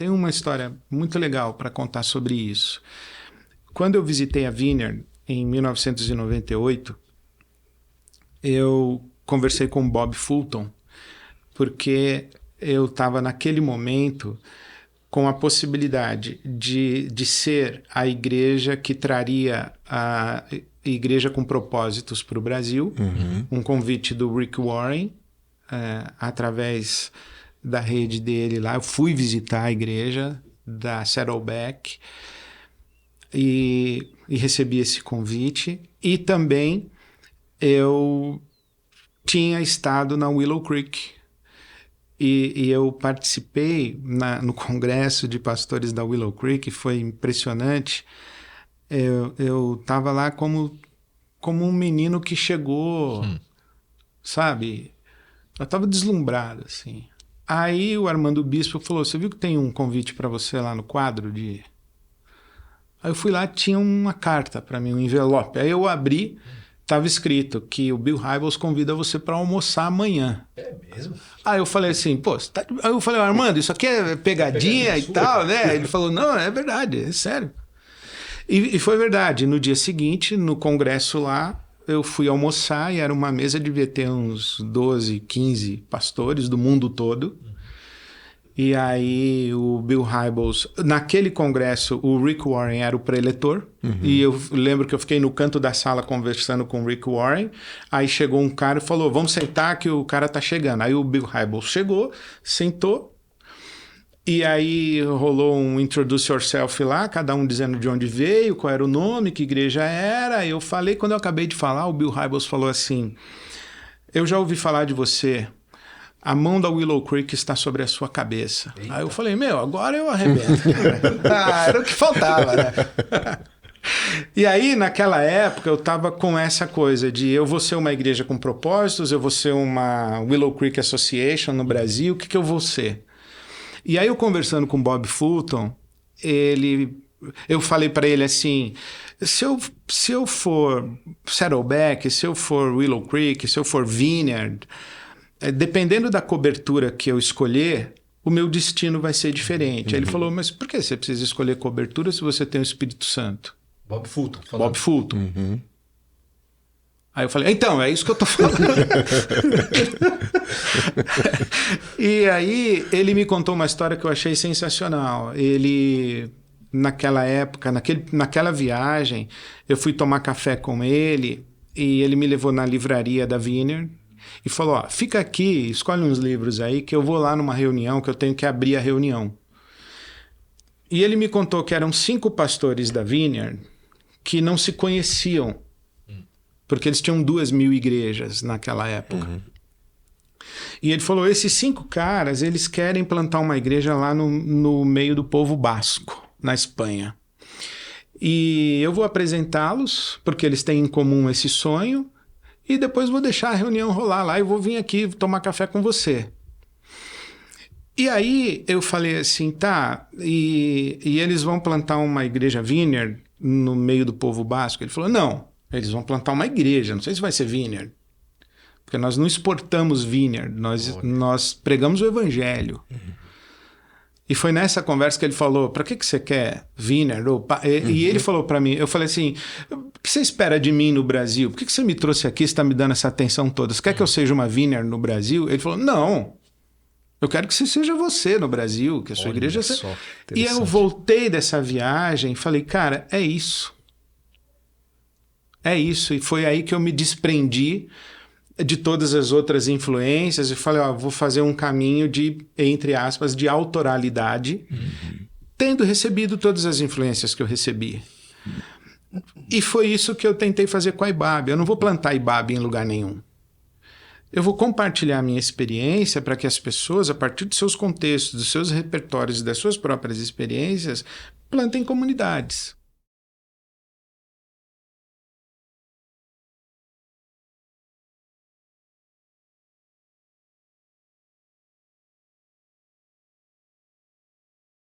tem uma história muito legal para contar sobre isso. Quando eu visitei a Vineyard em 1998, eu conversei com o Bob Fulton, porque eu estava naquele momento com a possibilidade de ser a igreja que traria a igreja com propósitos para o Brasil, um convite do Rick Warren, através da rede dele lá. Eu fui visitar a igreja da Saddleback e recebi esse convite. E também eu tinha estado na Willow Creek, e eu participei no congresso de pastores da Willow Creek, foi impressionante. Eu estava lá como um menino que chegou, sabe? Eu estava deslumbrado, assim. Aí o Armando Bispo falou, você viu que tem um convite para você lá no quadro de... Aí eu fui lá, tinha uma carta para mim, um envelope. Aí eu abri, estava escrito que o Bill Hybels convida você para almoçar amanhã. É mesmo? Aí eu falei assim, pô, Aí eu falei, Armando, isso aqui é pegadinha e tal, né? Ele falou, não, é verdade, é sério. E foi verdade. No dia seguinte, no congresso lá, eu fui almoçar e era uma mesa, devia ter uns 12, 15 pastores do mundo todo. E aí o Bill Hybels, naquele congresso, o Rick Warren era o preletor. E eu lembro que eu fiquei no canto da sala conversando com o Rick Warren. Aí chegou um cara e falou, vamos sentar que o cara tá chegando. Aí o Bill Hybels chegou, sentou. E aí rolou um introduce yourself lá, cada um dizendo de onde veio, qual era o nome, que igreja era. Eu falei, quando eu acabei de falar, o Bill Hybels falou assim, eu já ouvi falar de você. A mão da Willow Creek está sobre a sua cabeça. Eita. Aí eu falei, agora eu arrebento. Era o que faltava, né? E aí, naquela época, eu estava com essa coisa de eu vou ser uma igreja com propósitos, eu vou ser uma Willow Creek Association no Brasil, o que eu vou ser? E aí, eu conversando com o Bob Fulton, eu falei para ele assim, se eu for Saddleback, se eu for Willow Creek, se eu for Vineyard... dependendo da cobertura que eu escolher, o meu destino vai ser diferente. Aí ele falou, mas por que você precisa escolher cobertura se você tem o Espírito Santo? Bob Fulton. Bob Fulton. Aí eu falei, então, é isso que eu tô falando. E aí ele me contou uma história que eu achei sensacional. Ele, naquela época, naquela viagem, eu fui tomar café com ele e ele me levou na livraria da Vineyard e falou, ó, fica aqui, escolhe uns livros aí que eu vou lá numa reunião, que eu tenho que abrir a reunião. E ele me contou que eram 5 pastores da Vineyard que não se conheciam, porque eles tinham 2.000 igrejas naquela época. E ele falou, esses 5 caras, eles querem plantar uma igreja lá no meio do povo basco, na Espanha. E eu vou apresentá-los, porque eles têm em comum esse sonho, e depois vou deixar a reunião rolar lá e vou vir aqui tomar café com você. E aí eu falei assim, tá, e eles vão plantar uma igreja Vineyard no meio do povo basco? Ele falou, não, eles vão plantar uma igreja, não sei se vai ser Vineyard. Porque nós não exportamos Vineyard, nós pregamos o evangelho. E foi nessa conversa que ele falou, para que você quer Vineyard? E ele falou para mim, eu falei assim, o que você espera de mim no Brasil? Por que você me trouxe aqui, você está me dando essa atenção toda? Você quer que eu seja uma Vineyard no Brasil? Ele falou, não, eu quero que você seja você no Brasil, que a sua igreja... E eu voltei dessa viagem e falei, cara, é isso. É isso. E foi aí que eu me desprendi de todas as outras influências e falei, ó, vou fazer um caminho de, entre aspas, de autoralidade, tendo recebido todas as influências que eu recebi. E foi isso que eu tentei fazer com a IBAB. Eu não vou plantar IBAB em lugar nenhum. Eu vou compartilhar a minha experiência para que as pessoas, a partir dos seus contextos, dos seus repertórios e das suas próprias experiências, plantem comunidades.